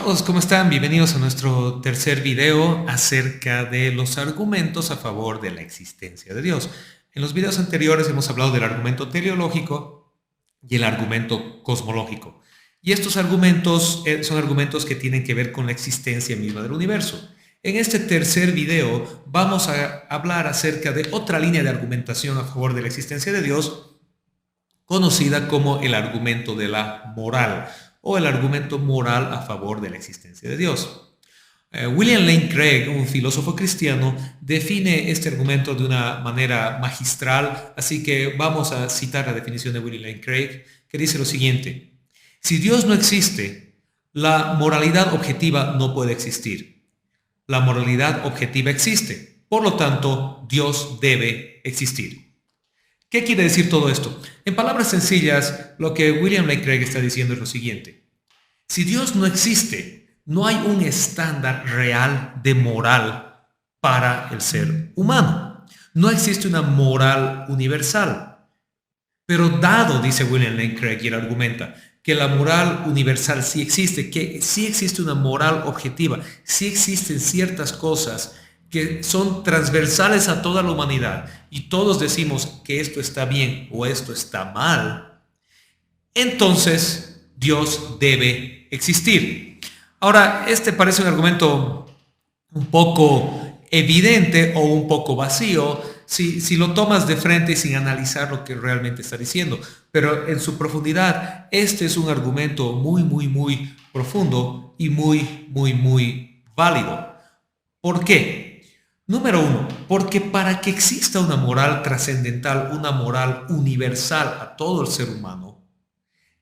todos, ¿cómo están? Bienvenidos a nuestro tercer video acerca de los argumentos a favor de la existencia de Dios. En los videos anteriores hemos hablado del argumento teleológico y el argumento cosmológico. Y estos argumentos son argumentos que tienen que ver con la existencia misma del universo. En este tercer video vamos a hablar acerca de otra línea de argumentación a favor de la existencia de Dios, conocida como el argumento de la moral, o el argumento moral a favor de la existencia de Dios. William Lane Craig, un filósofo cristiano, define este argumento de una manera magistral, así que vamos a citar la definición de William Lane Craig, que dice lo siguiente: si Dios no existe, la moralidad objetiva no puede existir. La moralidad objetiva existe, por lo tanto, Dios debe existir. ¿Qué quiere decir todo esto? En palabras sencillas, lo que William Lane Craig está diciendo es lo siguiente: si Dios no existe, no hay un estándar real de moral para el ser humano. No existe una moral universal. Pero dado, dice William Lane Craig, y él argumenta, que la moral universal sí existe, que sí existe una moral objetiva, sí existen ciertas cosas que son transversales a toda la humanidad y todos decimos que esto está bien o esto está mal, entonces Dios debe existir. Ahora, este parece un argumento un poco evidente o un poco vacío si lo tomas de frente y sin analizar lo que realmente está diciendo, pero en su profundidad este es un argumento muy profundo y muy válido. ¿Por qué? Número uno, porque para que exista una moral trascendental, una moral universal a todo el ser humano,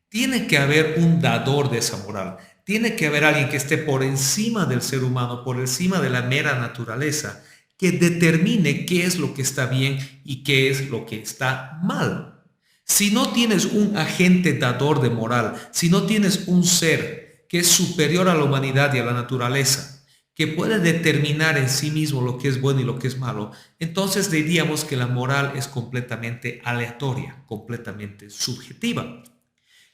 tiene que haber un dador de esa moral. Tiene que haber alguien que esté por encima del ser humano, por encima de la mera naturaleza, que determine qué es lo que está bien y qué es lo que está mal. Si no tienes un agente dador de moral, si no tienes un ser que es superior a la humanidad y a la naturaleza, que puede determinar en sí mismo lo que es bueno y lo que es malo, entonces diríamos que la moral es completamente aleatoria, completamente subjetiva.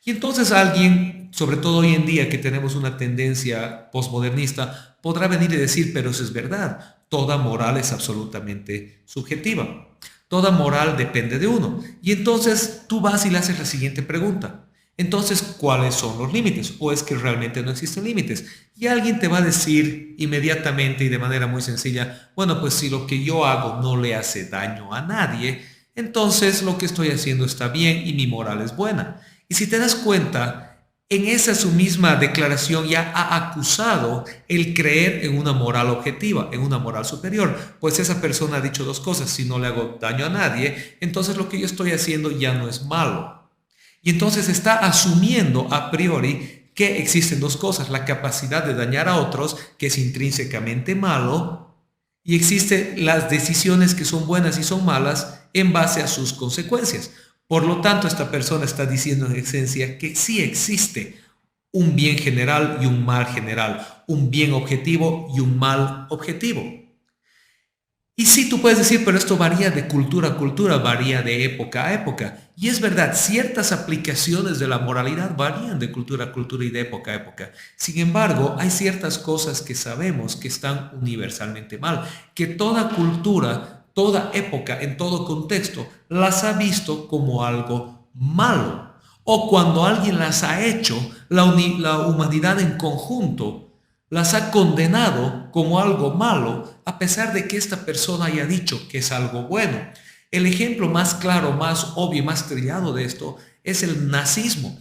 Y entonces alguien, sobre todo hoy en día que tenemos una tendencia posmodernista, podrá venir y decir, pero eso es verdad, toda moral es absolutamente subjetiva, toda moral depende de uno. Y entonces tú vas y le haces la siguiente pregunta: entonces, ¿cuáles son los límites? ¿O es que realmente no existen límites? Y alguien te va a decir inmediatamente y de manera muy sencilla, bueno, pues si lo que yo hago no le hace daño a nadie, entonces lo que estoy haciendo está bien y mi moral es buena. Y si te das cuenta, en esa su misma declaración ya ha acusado el creer en una moral objetiva, en una moral superior, pues esa persona ha dicho dos cosas: si no le hago daño a nadie, entonces lo que yo estoy haciendo ya no es malo. Y entonces está asumiendo a priori que existen dos cosas: la capacidad de dañar a otros, que es intrínsecamente malo, y existen las decisiones que son buenas y son malas en base a sus consecuencias. Por lo tanto, esta persona está diciendo en esencia que sí existe un bien general y un mal general, un bien objetivo y un mal objetivo. Y sí, tú puedes decir, pero esto varía de cultura a cultura, varía de época a época. Y es verdad, ciertas aplicaciones de la moralidad varían de cultura a cultura y de época a época. Sin embargo, hay ciertas cosas que sabemos que están universalmente mal, que toda cultura, toda época, en todo contexto, las ha visto como algo malo. O cuando alguien las ha hecho, la humanidad en conjunto las ha condenado como algo malo, a pesar de que esta persona haya dicho que es algo bueno. El ejemplo más claro, más obvio y más trillado de esto es el nazismo.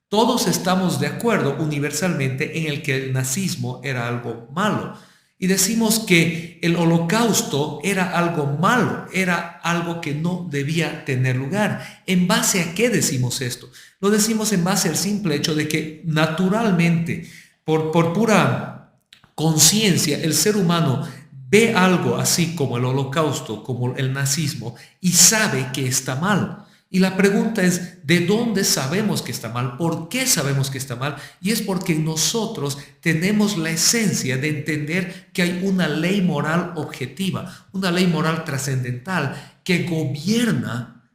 Todos estamos de acuerdo universalmente en el que el nazismo era algo malo. Y decimos que el holocausto era algo malo, era algo que no debía tener lugar. ¿En base a qué decimos esto? Lo decimos en base al simple hecho de que naturalmente, por pura conciencia, el ser humano ve algo así como el holocausto, como el nazismo, y sabe que está mal. Y la pregunta es, ¿de dónde sabemos que está mal? ¿Por qué sabemos que está mal? Y es porque nosotros tenemos la esencia de entender que hay una ley moral objetiva, una ley moral trascendental que gobierna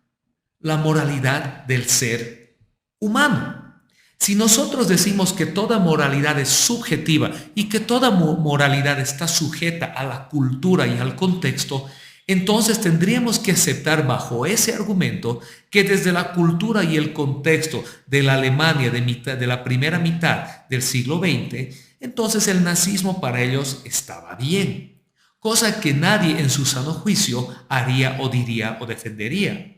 la moralidad del ser humano. Si nosotros decimos que toda moralidad es subjetiva y que toda moralidad está sujeta a la cultura y al contexto, entonces tendríamos que aceptar bajo ese argumento que desde la cultura y el contexto de la Alemania de la primera mitad del siglo XX, entonces el nazismo para ellos estaba bien, cosa que nadie en su sano juicio haría o diría o defendería.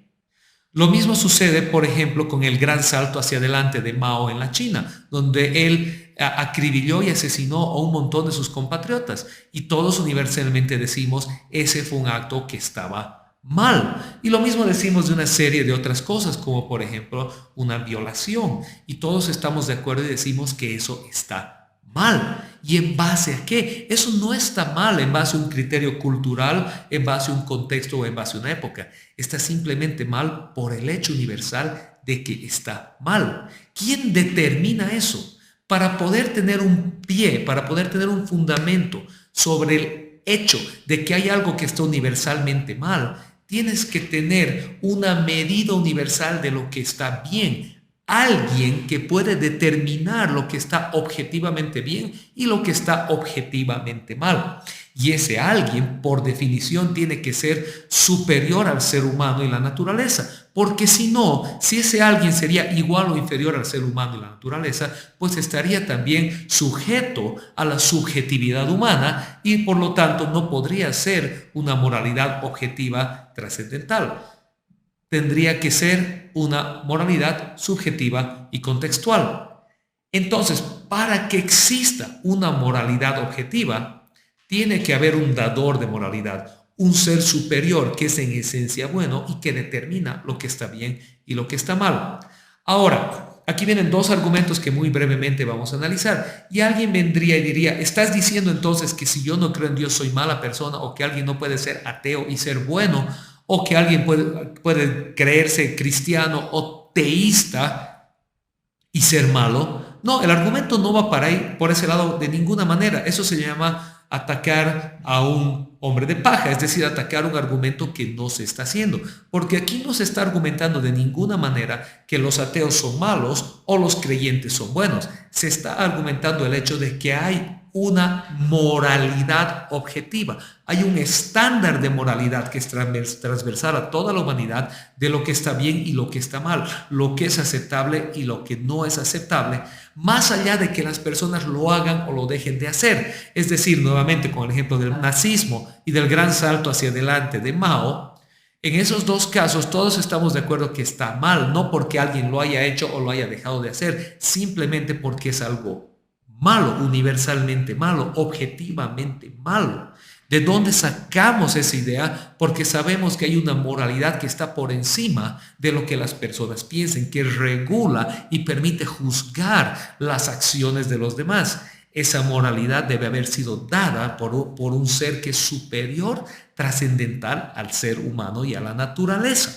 Lo mismo sucede, por ejemplo, con el gran salto hacia adelante de Mao en la China, donde él acribilló y asesinó a un montón de sus compatriotas y todos universalmente decimos ese fue un acto que estaba mal. Y lo mismo decimos de una serie de otras cosas, como por ejemplo una violación, y todos estamos de acuerdo y decimos que eso está mal. ¿Y en base a qué? Eso no está mal en base a un criterio cultural, en base a un contexto o en base a una época. Está simplemente mal por el hecho universal de que está mal. ¿Quién determina eso? Para poder tener un pie, para poder tener un fundamento sobre el hecho de que hay algo que está universalmente mal, tienes que tener una medida universal de lo que está bien. Alguien que puede determinar lo que está objetivamente bien y lo que está objetivamente mal. Y ese alguien, por definición, tiene que ser superior al ser humano y la naturaleza. Porque si no, si ese alguien sería igual o inferior al ser humano y la naturaleza, pues estaría también sujeto a la subjetividad humana y por lo tanto no podría ser una moralidad objetiva trascendental. Tendría que ser una moralidad subjetiva y contextual. Entonces, para que exista una moralidad objetiva, tiene que haber un dador de moralidad, un ser superior que es en esencia bueno y que determina lo que está bien y lo que está mal. Ahora, aquí vienen dos argumentos que muy brevemente vamos a analizar. Y alguien vendría y diría, ¿estás diciendo entonces que si yo no creo en Dios soy mala persona o que alguien no puede ser ateo y ser bueno? O que alguien puede creerse cristiano o teísta y ser malo. No, el argumento no va para ahí, por ese lado de ninguna manera. Eso se llama atacar a un hombre de paja, es decir, atacar un argumento que no se está haciendo. Porque aquí no se está argumentando de ninguna manera que los ateos son malos o los creyentes son buenos. Se está argumentando el hecho de que hay una moralidad objetiva. Hay un estándar de moralidad que es transversal a toda la humanidad de lo que está bien y lo que está mal, lo que es aceptable y lo que no es aceptable, más allá de que las personas lo hagan o lo dejen de hacer. Es decir, nuevamente con el ejemplo del nazismo y del gran salto hacia adelante de Mao, en esos dos casos todos estamos de acuerdo que está mal, no porque alguien lo haya hecho o lo haya dejado de hacer, simplemente porque es algo malo, universalmente malo, objetivamente malo. ¿De dónde sacamos esa idea? Porque sabemos que hay una moralidad que está por encima de lo que las personas piensen, que regula y permite juzgar las acciones de los demás. Esa moralidad debe haber sido dada por un ser que es superior, trascendental al ser humano y a la naturaleza.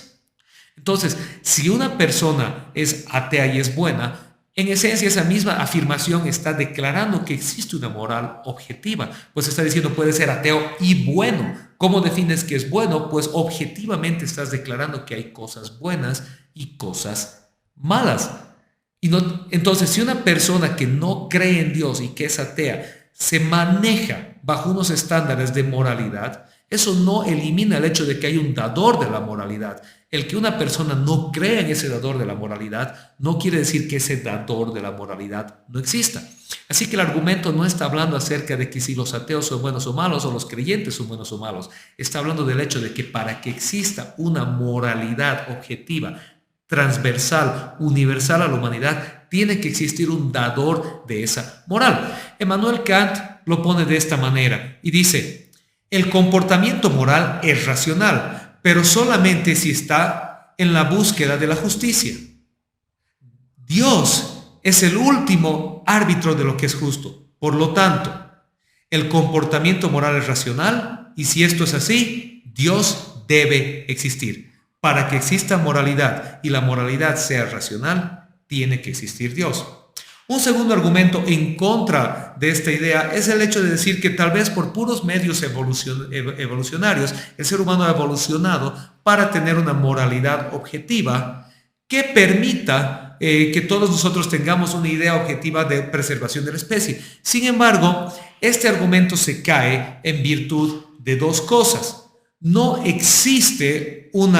Entonces, si una persona es atea y es buena, en esencia, esa misma afirmación está declarando que existe una moral objetiva, pues está diciendo puede ser ateo y bueno. ¿Cómo defines que es bueno? Pues objetivamente estás declarando que hay cosas buenas y cosas malas. Entonces, si una persona que no cree en Dios y que es atea se maneja bajo unos estándares de moralidad, eso no elimina el hecho de que hay un dador de la moralidad. El que una persona no crea en ese dador de la moralidad no quiere decir que ese dador de la moralidad no exista. Así que el argumento no está hablando acerca de que si los ateos son buenos o malos o los creyentes son buenos o malos. Está hablando del hecho de que para que exista una moralidad objetiva, transversal, universal a la humanidad, tiene que existir un dador de esa moral. Immanuel Kant lo pone de esta manera y dice: el comportamiento moral es racional, pero solamente si está en la búsqueda de la justicia. Dios es el último árbitro de lo que es justo. Por lo tanto, el comportamiento moral es racional y si esto es así, Dios debe existir. Para que exista moralidad y la moralidad sea racional, tiene que existir Dios. Un segundo argumento en contra de esta idea es el hecho de decir que tal vez por puros medios evolucionarios el ser humano ha evolucionado para tener una moralidad objetiva que permita que todos nosotros tengamos una idea objetiva de preservación de la especie. Sin embargo, este argumento se cae en virtud de dos cosas. No existe un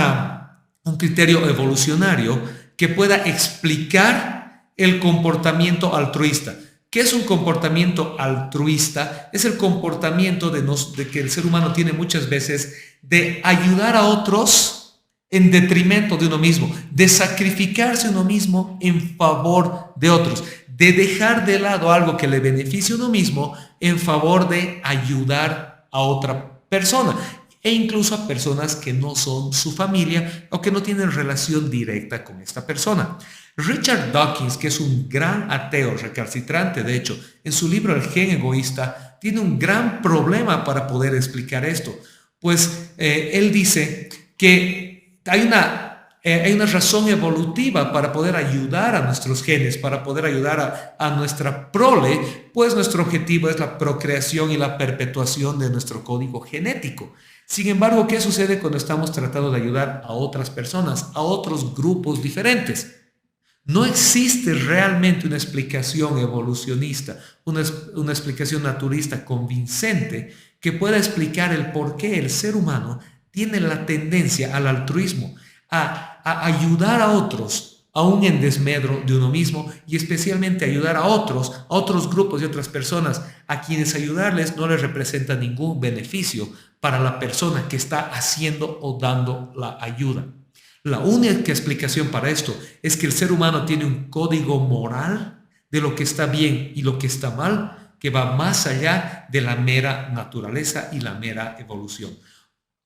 criterio evolucionario que pueda explicar el comportamiento altruista. ¿Qué es un comportamiento altruista? Es el comportamiento de que el ser humano tiene muchas veces de ayudar a otros en detrimento de uno mismo, de sacrificarse uno mismo en favor de otros, de dejar de lado algo que le beneficie a uno mismo en favor de ayudar a otra persona e incluso a personas que no son su familia o que no tienen relación directa con esta persona. Richard Dawkins, que es un gran ateo recalcitrante, de hecho, en su libro El gen egoísta, tiene un gran problema para poder explicar esto, pues él dice que hay una razón evolutiva para poder ayudar a nuestros genes, para poder ayudar a nuestra prole, pues nuestro objetivo es la procreación y la perpetuación de nuestro código genético. Sin embargo, ¿qué sucede cuando estamos tratando de ayudar a otras personas, a otros grupos diferentes? No existe realmente una explicación evolucionista, una explicación naturista convincente que pueda explicar el por qué el ser humano tiene la tendencia al altruismo, a ayudar a otros, aún en desmedro de uno mismo, y especialmente ayudar a otros grupos y otras personas a quienes ayudarles no les representa ningún beneficio para la persona que está haciendo o dando la ayuda. La única explicación para esto es que el ser humano tiene un código moral de lo que está bien y lo que está mal, que va más allá de la mera naturaleza y la mera evolución.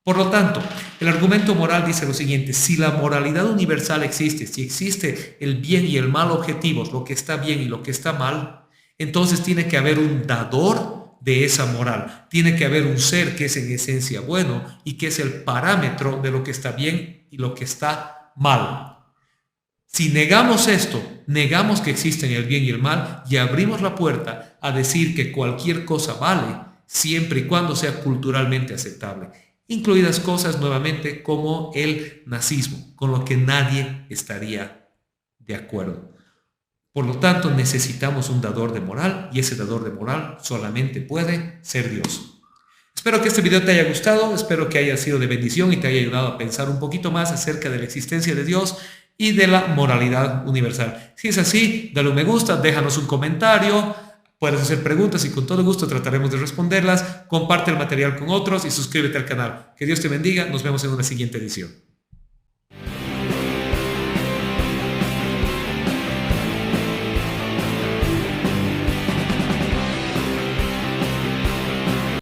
Por lo tanto, el argumento moral dice lo siguiente: si la moralidad universal existe, si existe el bien y el mal objetivos, lo que está bien y lo que está mal, entonces tiene que haber un dador de esa moral. Tiene que haber un ser que es en esencia bueno y que es el parámetro de lo que está bien y lo que está mal. Si negamos esto, negamos que existen el bien y el mal y abrimos la puerta a decir que cualquier cosa vale siempre y cuando sea culturalmente aceptable, incluidas cosas nuevamente como el nazismo, con lo que nadie estaría de acuerdo. Por lo tanto, necesitamos un dador de moral y ese dador de moral solamente puede ser Dios. Espero que este video te haya gustado, espero que haya sido de bendición y te haya ayudado a pensar un poquito más acerca de la existencia de Dios y de la moralidad universal. Si es así, dale un me gusta, déjanos un comentario, puedes hacer preguntas y con todo gusto trataremos de responderlas. Comparte el material con otros y suscríbete al canal. Que Dios te bendiga, nos vemos en una siguiente edición.